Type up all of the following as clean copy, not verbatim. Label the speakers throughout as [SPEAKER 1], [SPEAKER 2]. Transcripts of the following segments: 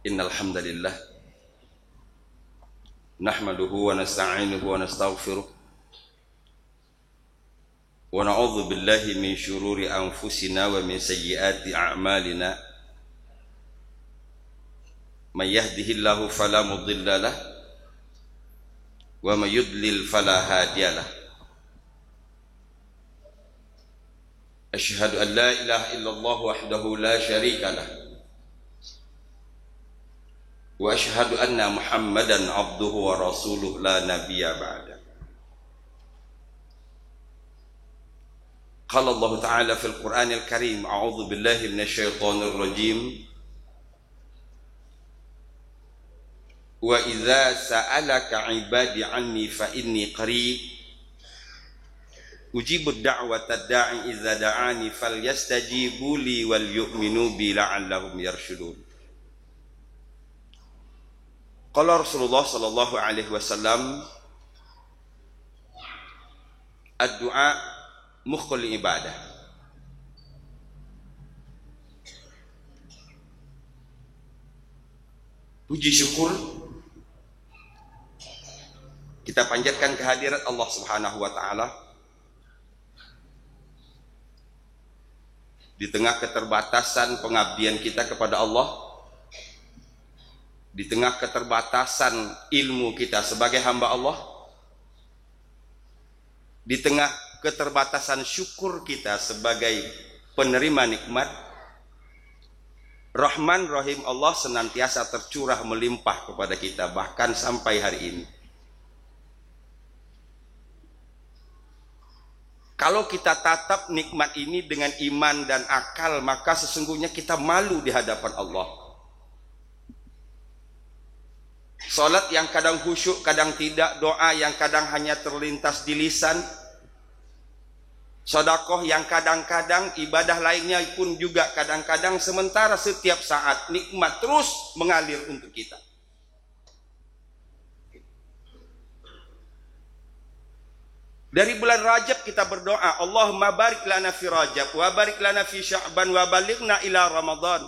[SPEAKER 1] Innal hamdalillah nahmaduhu wa nasta'inuhu wa nastaghfiruh wa na'udzu billahi min syururi anfusina wa min sayyiati a'malina. May yahdihillahu fala mudilla lahu wa may yudlil fala hadiya lahu. Asyhadu an la ilaha illallah wahdahu la syarika lahu wa asyhadu anna Muhammadan abduhu wa rasuluhu la nabiyya ba'da. Qala Allah Ta'ala fil Qur'anil Karim, a'udzu billahi minasy syaithanir rajim. Wa idza sa'alaka 'ibadi 'anni fa inni qarib ujibud da'watad da'i idza da'ani falyastajibu li wal yu'minu bi la'allahum yarshudun. Qala Rasulullah sallallahu alaihi wasallam, ad-du'a mukhul ibadah. Puji syukur kita panjatkan kehadirat Allah Subhanahu wa taala di tengah keterbatasan pengabdian kita kepada Allah, di tengah keterbatasan ilmu kita sebagai hamba Allah, di tengah keterbatasan syukur kita sebagai penerima nikmat. Rahman Rahim Allah senantiasa tercurah melimpah kepada kita bahkan sampai hari ini. Kalau kita tatap nikmat ini dengan iman dan akal, maka sesungguhnya kita malu di hadapan Allah. Salat yang kadang khusyuk, kadang tidak, doa yang kadang hanya terlintas di lisan, sedekah yang kadang-kadang, ibadah lainnya pun juga kadang-kadang, sementara setiap saat nikmat terus mengalir untuk kita. Dari bulan Rajab kita berdoa, Allahumma barik lana fi Rajab wa barik lana fi Sya'ban wa balighna ila Ramadan.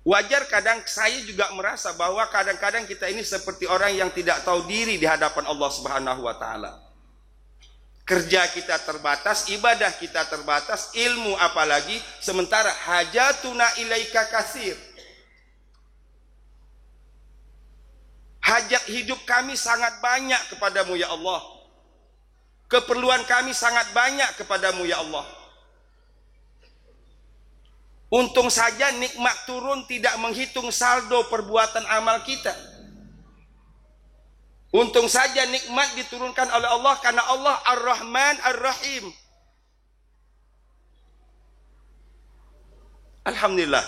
[SPEAKER 1] Wajar kadang saya juga merasa bahwa kadang-kadang kita ini seperti orang yang tidak tahu diri di hadapan Allah Subhanahu wa taala. Kerja kita terbatas, ibadah kita terbatas, ilmu apalagi, sementara hajatuna ilaika katsir. Hajat hidup kami sangat banyak kepadamu ya Allah. Keperluan kami sangat banyak kepadamu ya Allah. Untung saja nikmat turun tidak menghitung saldo perbuatan amal kita. Untung saja nikmat diturunkan oleh Allah karena Allah Ar-Rahman Ar-Rahim. Alhamdulillah.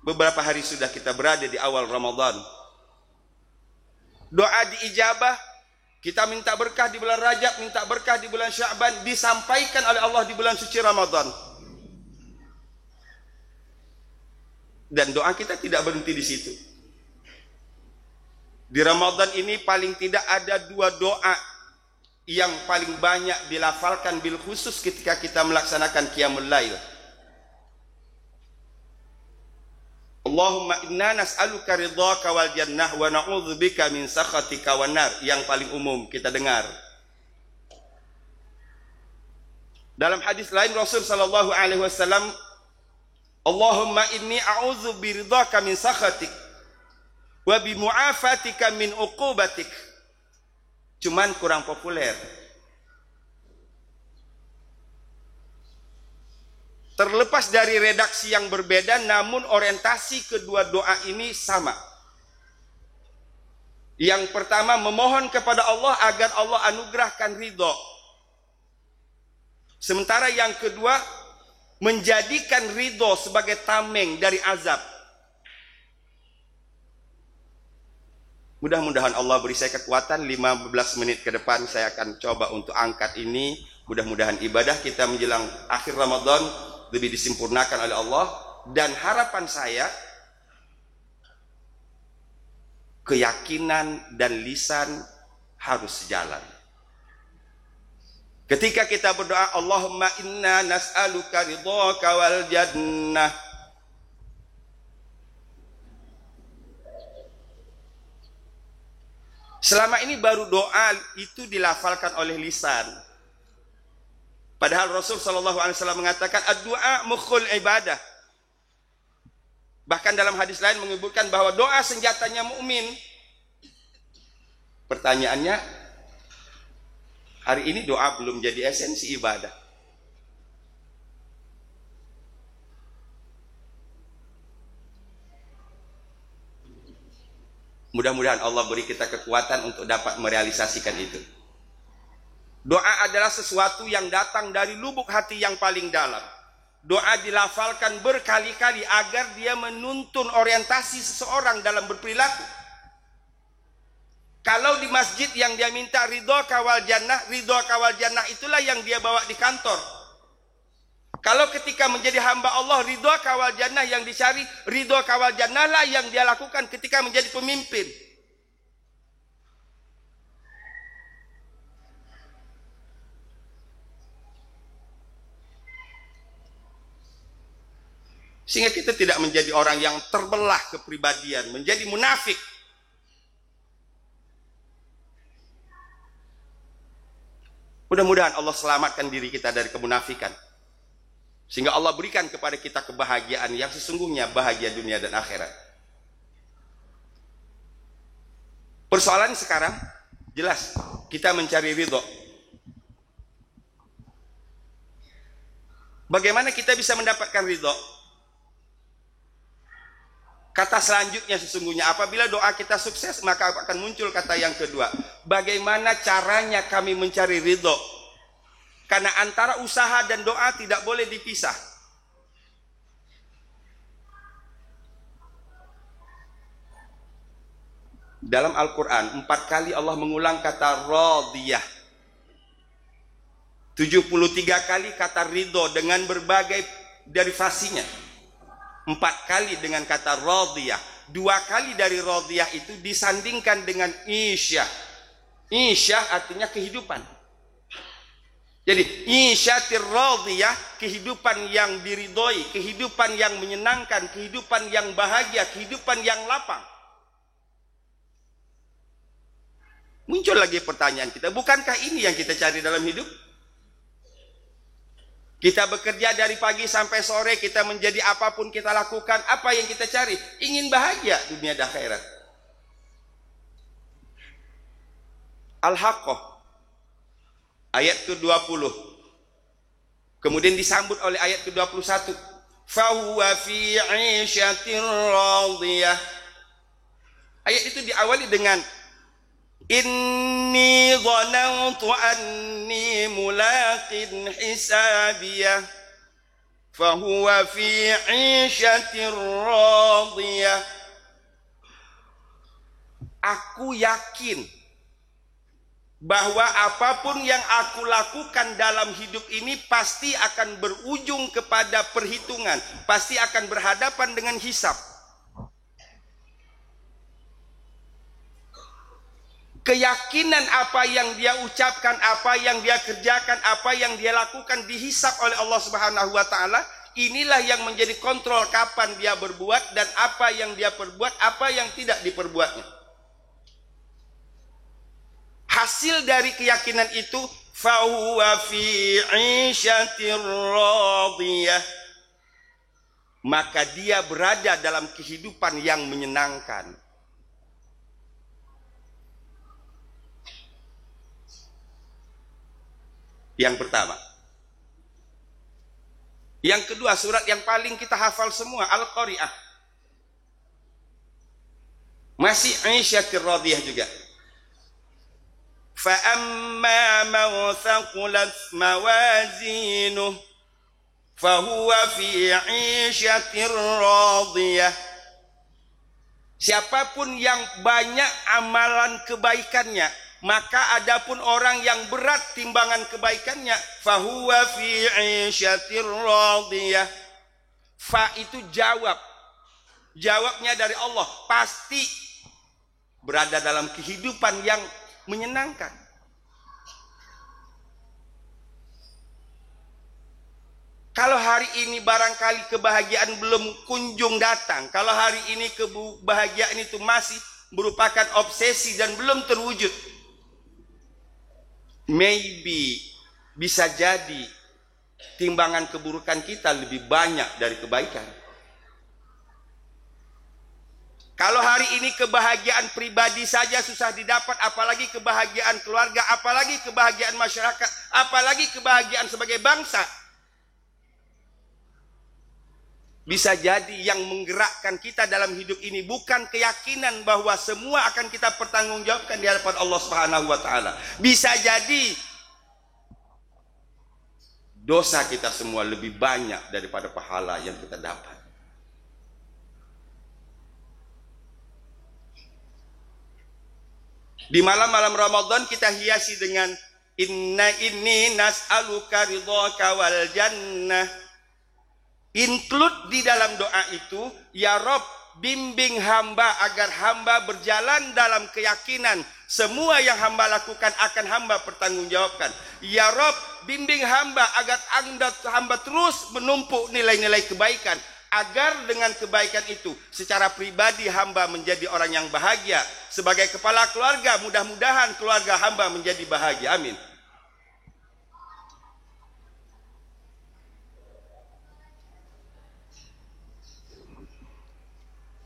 [SPEAKER 1] Beberapa hari sudah kita berada di awal Ramadan. Doa diijabah, kita minta berkah di bulan Rajab, minta berkah di bulan Sya'ban, disampaikan oleh Allah di bulan suci Ramadan. Dan doa kita tidak berhenti di situ. Di Ramadan ini paling tidak ada dua doa yang paling banyak dilafalkan bil khusus ketika kita melaksanakan Qiyamul Lail. Allahumma inna nas'aluka ridhaka wal jannah wa na'udzubika min sakhatika wan nar, yang paling umum kita dengar. Dalam hadis lain Rasul sallallahu alaihi wasallam, Allahumma inni a'udzu biridhaka min sakhatik wa bi mu'afatika min uqubatik. Cuman kurang populer. Terlepas dari redaksi yang berbeda, namun orientasi kedua doa ini sama. Yang pertama, memohon kepada Allah agar Allah anugerahkan ridho. Sementara yang kedua, menjadikan ridho sebagai tameng dari azab. Mudah-mudahan Allah beri saya kekuatan. 15 menit ke depan saya akan coba untuk angkat ini. Mudah-mudahan ibadah kita menjelang akhir Ramadan lebih disempurnakan oleh Allah. Dan harapan saya, keyakinan dan lisan harus sejalan. Ketika kita berdoa, Allahumma inna nas'aluka ridhaka wal jannah. Selama ini baru doa itu dilafalkan oleh lisan. Padahal Rasul SAW mengatakan ad-du'a mukhul ibadah. Bahkan dalam hadis lain menyebutkan bahwa doa senjatanya mukmin. Pertanyaannya, hari ini doa belum jadi esensi ibadah. Mudah-mudahan Allah beri kita kekuatan untuk dapat merealisasikan itu. Doa adalah sesuatu yang datang dari lubuk hati yang paling dalam. Doa dilafalkan berkali-kali agar dia menuntun orientasi seseorang dalam berperilaku. Kalau di masjid yang dia minta ridho kawal jannah itulah yang dia bawa di kantor. Kalau ketika menjadi hamba Allah, ridho kawal jannah yang dicari, ridho kawal jannah lah yang dia lakukan ketika menjadi pemimpin. Sehingga kita tidak menjadi orang yang terbelah kepribadian, menjadi munafik. Mudah-mudahan Allah selamatkan diri kita dari kemunafikan. Sehingga Allah berikan kepada kita kebahagiaan yang sesungguhnya bahagia dunia dan akhirat. Persoalan sekarang jelas kita mencari ridho. Bagaimana kita bisa mendapatkan ridho? Kata selanjutnya sesungguhnya apabila doa kita sukses maka akan muncul kata yang kedua. Bagaimana caranya kami mencari ridho? Karena antara usaha dan doa tidak boleh dipisah. Dalam Al-Quran 4 kali Allah mengulang kata radiyah, 73 kali kata ridho dengan berbagai derivasinya. 4 kali dengan kata radiyah. 2 kali dari radiyah itu disandingkan dengan isyah. Isyah artinya kehidupan. Jadi isyatir radiyah, kehidupan yang diridhoi, kehidupan yang menyenangkan, kehidupan yang bahagia, kehidupan yang lapang. Muncul lagi pertanyaan kita, bukankah ini yang kita cari dalam hidup? Kita bekerja dari pagi sampai sore, kita menjadi apapun kita lakukan, apa yang kita cari? Ingin bahagia dunia dan akhirat. Al-Haqqah ayat ke-20. Kemudian disambut oleh ayat ke-21. Fahuwa fi 'isyatir radiyah. Ayat itu diawali dengan inni dhanantu anni mulaqin hisabiyah. Fahuwa fi 'isyatir radiyah. Aku yakin bahwa apapun yang aku lakukan dalam hidup ini pasti akan berujung kepada perhitungan, pasti akan berhadapan dengan hisab. Keyakinan apa yang dia ucapkan, apa yang dia kerjakan, apa yang dia lakukan dihisab oleh Allah Subhanahu wa taala, inilah yang menjadi kontrol kapan dia berbuat dan apa yang dia perbuat, apa yang tidak diperbuatnya. Hasil dari keyakinan itu fahuwa fi 'isyatir radiyah, maka dia berada dalam kehidupan yang menyenangkan. Yang pertama. Yang kedua, surat yang paling kita hafal semua, Al-Qari'ah. Masih 'isyatir radiyah juga. فَأَمَّا مَنْ ثَقُلَتْ مَوَازِينُهُ فَهُوَ فِي عِيشَةٍ رَاضِيَةٍ. Siapapun yang banyak amalan kebaikannya, maka adapun orang yang berat timbangan kebaikannya, fahuwa fi 'isyatir radiyah. Fa itu jawab. Jawabnya dari Allah, pasti berada dalam kehidupan yang menyenangkan. Kalau hari ini barangkali kebahagiaan belum kunjung datang, kalau hari ini kebahagiaan itu masih merupakan obsesi dan belum terwujud, maybe bisa jadi timbangan keburukan kita lebih banyak dari kebaikan. Kalau hari ini kebahagiaan pribadi saja susah didapat, apalagi kebahagiaan keluarga, apalagi kebahagiaan masyarakat, apalagi kebahagiaan sebagai bangsa. Bisa jadi yang menggerakkan kita dalam hidup ini bukan keyakinan bahwa semua akan kita pertanggungjawabkan di hadapan Allah Subhanahu wa taala. Bisa jadi dosa kita semua lebih banyak daripada pahala yang kita dapat. Di malam-malam Ramadan kita hiasi dengan inna inni nas'aluka ridhaka wal jannah. Include di dalam doa itu, ya Rob, bimbing hamba agar hamba berjalan dalam keyakinan semua yang hamba lakukan akan hamba pertanggungjawabkan. Ya Rob, bimbing hamba agar hamba terus menumpuk nilai-nilai kebaikan, agar dengan kebaikan itu secara pribadi hamba menjadi orang yang bahagia. Sebagai kepala keluarga, mudah-mudahan keluarga hamba menjadi bahagia. Amin.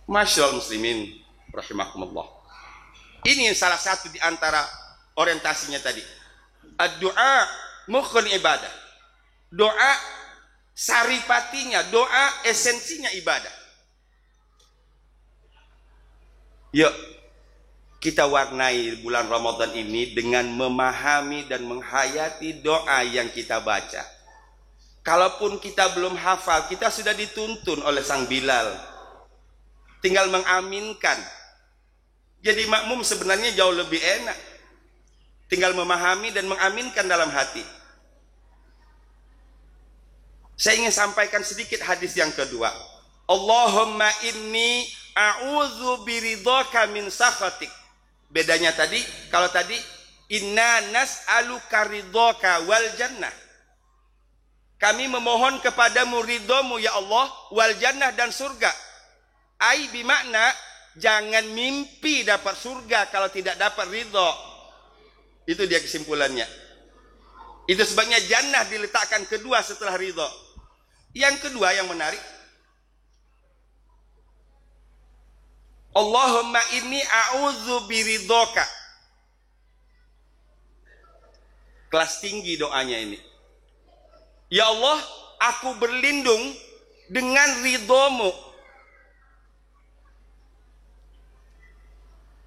[SPEAKER 1] Masyaallah muslimin rahimakumullah. Ini salah satu di antara orientasinya tadi. Doa mukhul ibadah. Doa saripatinya, doa esensinya ibadah. Yuk, kita warnai bulan Ramadan ini dengan memahami dan menghayati doa yang kita baca. Kalaupun kita belum hafal, kita sudah dituntun oleh Sang Bilal. Tinggal mengaminkan. Jadi makmum sebenarnya jauh lebih enak. Tinggal memahami dan mengaminkan dalam hati. Saya ingin sampaikan sedikit hadis yang kedua. Allahumma inni a'udzu biridhaka min sakhatik. Bedanya tadi, kalau tadi inna nas'aluka ridhaka wal jannah. Kami memohon kepadamu ridhomu ya Allah, wal jannah dan surga. Ai bimakna jangan mimpi dapat surga kalau tidak dapat ridho. Itu dia kesimpulannya. Itu sebabnya jannah diletakkan kedua setelah ridho. Yang kedua yang menarik, Allahumma inni a'udzu biridhoka. Kelas tinggi doanya ini. Ya Allah, aku berlindung dengan ridhomu.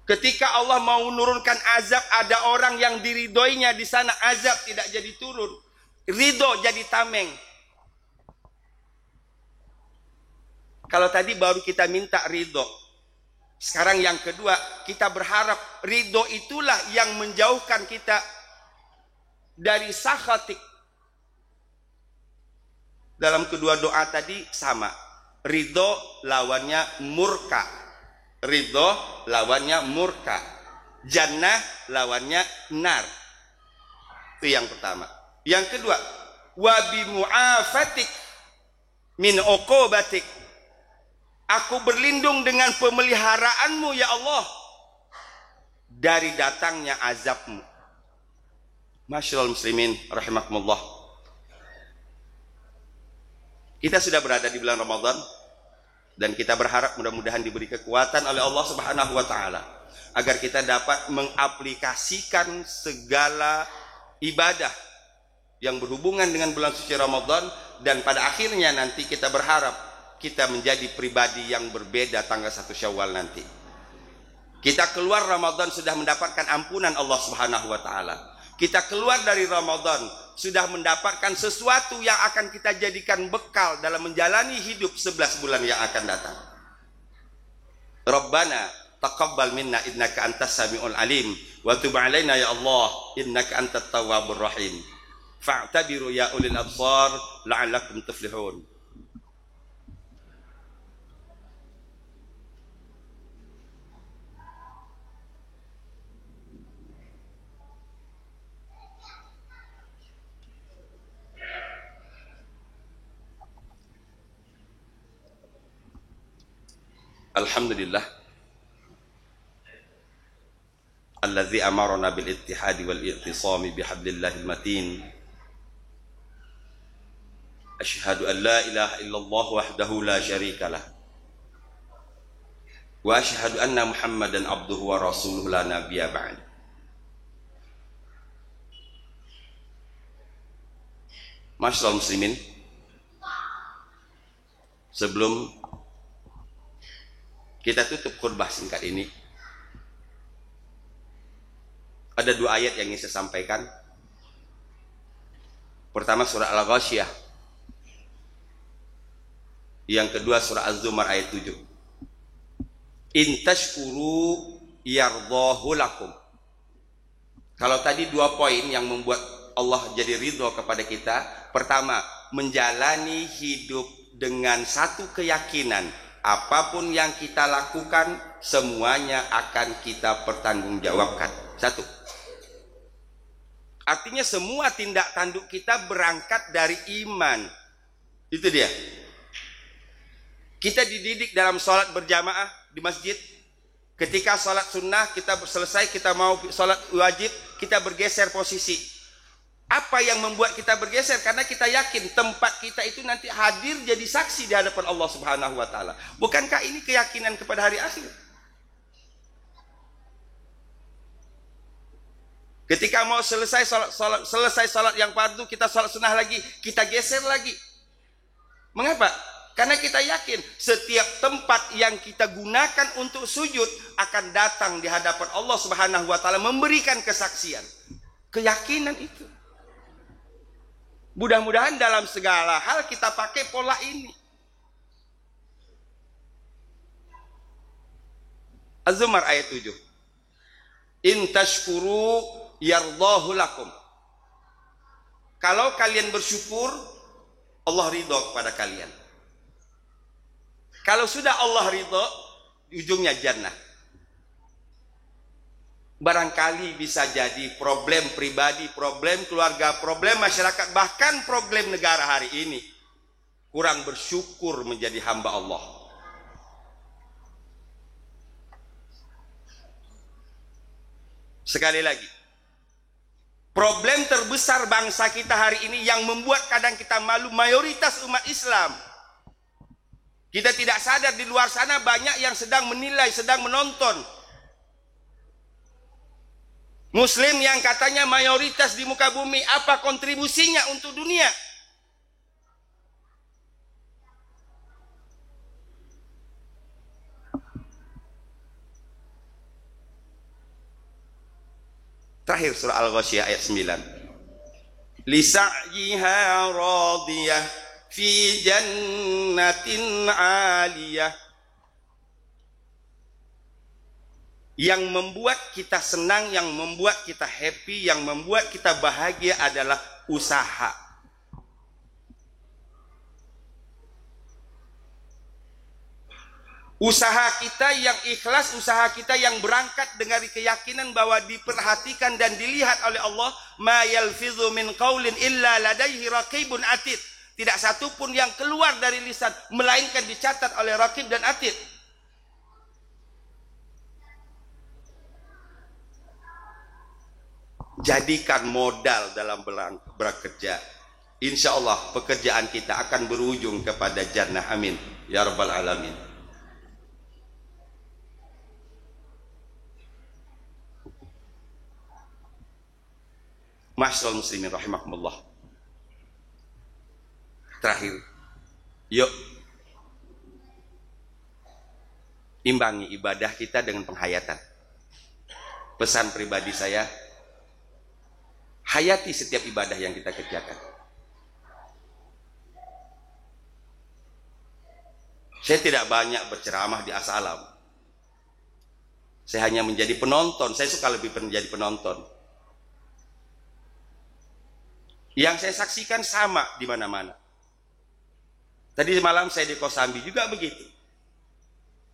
[SPEAKER 1] Ketika Allah mau menurunkan azab, ada orang yang diridhoinya di sana, azab tidak jadi turun. Ridho jadi tameng. Kalau tadi baru kita minta ridho. Sekarang yang kedua, kita berharap ridho itulah yang menjauhkan kita dari sakhatik. Dalam kedua doa tadi sama. Ridho lawannya murka. Ridho lawannya murka. Jannah lawannya nar. Itu yang pertama. Yang kedua, wa bi mu'afatik min uqubatik. Aku berlindung dengan pemeliharaanmu ya Allah dari datangnya azabmu. Masyaallah muslimin rahimakumullah. Kita sudah berada di bulan Ramadan dan kita berharap mudah-mudahan diberi kekuatan oleh Allah Subhanahu wa taala agar kita dapat mengaplikasikan segala ibadah yang berhubungan dengan bulan suci Ramadan, dan pada akhirnya nanti kita berharap kita menjadi pribadi yang berbeda tanggal 1 Syawal nanti. Kita keluar Ramadan sudah mendapatkan ampunan Allah Subhanahu wa taala. Kita keluar dari Ramadan sudah mendapatkan sesuatu yang akan kita jadikan bekal dalam menjalani hidup 11 bulan yang akan datang. Rabbana taqabbal minna innaka antas samiul alim wa tub alaina ya Allah innaka antat tawwabur rahim. Fa'tabiru ya ulil absar la'allakum tuflihun. Alhamdulillah alladzi amarna bil ittihadi wal i'tisami bihablillahil matin. Asyhadu an la ilaha illallah wahdahu la syarikalah wa asyhadu anna Muhammadan abduhu wa rasuluhu la nabiyya ba'd. Masyaallah muslimin, sebelum kita tutup khutbah singkat ini, ada dua ayat yang ingin saya sampaikan. Pertama surah Al-Ghasyiyah, yang kedua surah Az-Zumar ayat 7. In tashkuru yardahu lakum. Kalau tadi dua poin yang membuat Allah jadi ridho kepada kita. Pertama, menjalani hidup dengan satu keyakinan, apapun yang kita lakukan semuanya akan kita pertanggungjawabkan. Satu. Artinya semua tindak tanduk kita berangkat dari iman. Itu dia. Kita dididik dalam sholat berjamaah di masjid. Ketika sholat sunnah kita selesai, kita mau sholat wajib, kita bergeser posisi. Apa yang membuat kita bergeser? Karena kita yakin tempat kita itu nanti hadir jadi saksi di hadapan Allah Subhanahu wa taala. Bukankah ini keyakinan kepada hari akhir? Ketika mau selesai salat yang fardu, kita salat sunnah lagi, kita geser lagi. Mengapa? Karena kita yakin setiap tempat yang kita gunakan untuk sujud akan datang di hadapan Allah Subhanahu wa taala memberikan kesaksian. Keyakinan itu. Mudah-mudahan dalam segala hal kita pakai pola ini. Az-Zumar ayat 7. In tashkuru yardahu lakum. Kalau kalian bersyukur, Allah ridho kepada kalian. Kalau sudah Allah ridho, ujungnya jannah. Barangkali bisa jadi problem pribadi, problem keluarga, problem masyarakat, bahkan problem negara hari ini. Kurang bersyukur menjadi hamba Allah. Sekali lagi, problem terbesar bangsa kita hari ini yang membuat kadang kita malu, mayoritas umat Islam. Kita tidak sadar di luar sana banyak yang sedang menilai, sedang menonton. Muslim yang katanya mayoritas di muka bumi, apa kontribusinya untuk dunia? Terakhir surah Al-Ghasyiyah ayat 9. Lisa'yiha radiyah fi jannatin 'aliyah. Yang membuat kita senang, yang membuat kita happy, yang membuat kita bahagia adalah usaha. Usaha kita yang ikhlas, usaha kita yang berangkat dengan keyakinan bahwa diperhatikan dan dilihat oleh Allah. Ma yalfidhu min qaulin illa ladaihi raqibun atid. Tidak satu pun yang keluar dari lisan melainkan dicatat oleh raqib dan atid. Jadikan modal dalam bekerja. Insya Allah pekerjaan kita akan berujung kepada jannah. Amin ya rabbal alamin. Masyaallah muslimin rahimakumullah. Terakhir, yuk imbangi ibadah kita dengan penghayatan. Pesan pribadi saya, hayati setiap ibadah yang kita kerjakan. Saya tidak banyak berceramah di As-Salam. Saya hanya menjadi penonton. Saya suka lebih menjadi penonton. Yang saya saksikan sama di mana-mana. Tadi malam saya di Kosambi juga begitu.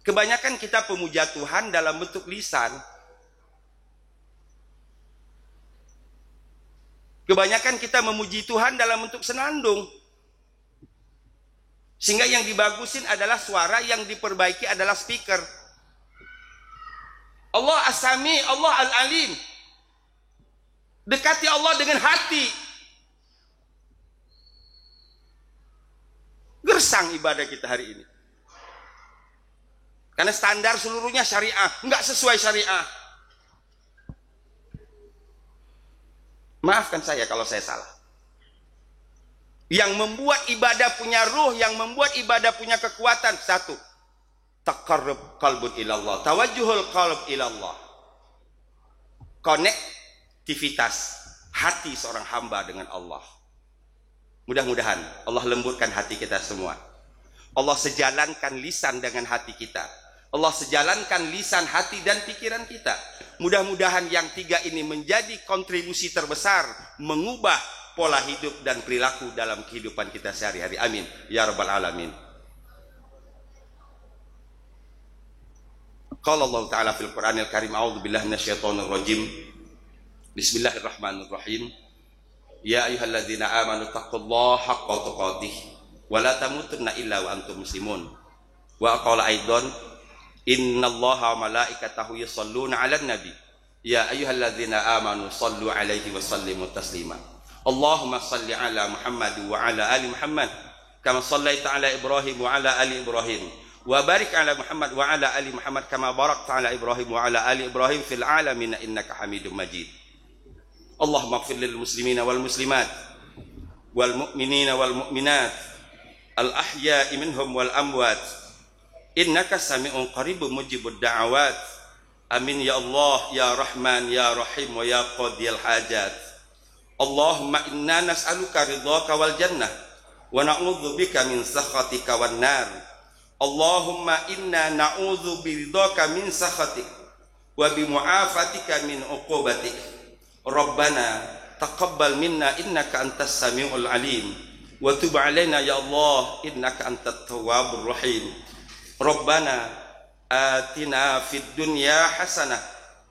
[SPEAKER 1] Kebanyakan kita pemuja Tuhan dalam bentuk lisan. Kebanyakan kita memuji Tuhan dalam bentuk senandung. Sehingga yang dibagusin adalah suara, yang diperbaiki adalah speaker. Allah As-Sami, Allah Al-Alim. Dekati Allah dengan hati. Gersang ibadah kita hari ini. Karena standar seluruhnya syariah, enggak sesuai syariah. Maafkan saya kalau saya salah. Yang membuat ibadah punya ruh, yang membuat ibadah punya kekuatan, satu, taqarrub qalbun ilallah, tawajjuhul qalb ilallah. Konektivitas hati seorang hamba dengan Allah. Mudah-mudahan Allah lembutkan hati kita semua. Allah sejalankan lisan dengan hati kita. Allah sejalankan lisan, hati, dan pikiran kita. Mudah-mudahan yang tiga ini menjadi kontribusi terbesar mengubah pola hidup dan perilaku dalam kehidupan kita sehari-hari. Amin ya rabbal alamin. Qala Allah Ta'ala fil Qur'anil Karim, a'udzu billahi minasyaitonir rajim. Bismillahirrahmanirrahim. Ya ayyuhalladzina amanu taqullaha haqqa tuqatih wa la tamutunna illa wa antum muslimun. Wa qala aidan, innallaha wa malaikatahu yusholluna 'alan nabi. Ya ayyuhalladzina amanu shallu 'alaihi wa sallimu taslima. Allahumma shalli 'ala Muhammad wa 'ala ali Muhammad kama shallaita 'ala Ibrahim wa 'ala ali Ibrahim. Wa barik 'ala Muhammad wa 'ala ali Muhammad kama barakta 'ala Ibrahim wa 'ala ali Ibrahim fil 'alamin innaka Hamidum Majid. Allahumma ighfir lil muslimina wal muslimat wal mu'minina wal mu'minat al ahya'i minhum wal amwat innaka sami'un qaribun mujibud da'awat. Amin ya Allah ya Rahman ya Rahim wa ya qadiyal hajat. Allahumma inna nas'aluka ridhaka wal jannah wa na'udzu bika min sakhatika wan nar. Allahumma inna na'udzu biridhaka min sakhatik wa bi mu'afatika min uqubatik. Rabbana taqabbal minna innaka antas samiul alim wa tub alaina ya Allah innaka antat tawwabur rahim. Rabbana atina fid dunya hasanah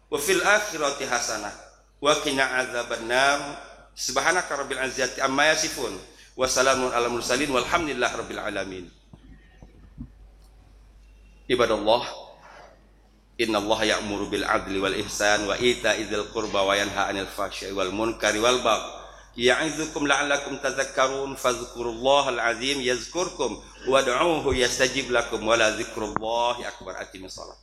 [SPEAKER 1] wa fil akhirati hasanah wa qina adzabannar. Subhanaka rabbil izzati amma yasifun wa salamun alal mursalin walhamdulillahi rabbil alamin. Ibadallah, innallaha ya'muru bil 'adli wal ihsan wa ita'i dzil qurba wa yanha 'anil fahsya'i wal munkari wal baghi ya'idzukum la'allakum tadhakkarun. Fadhkurullahal 'azim yazkurkum wad'uuhu yastajib lakum wa la dzikrullahi akbar. Aqimis shalah.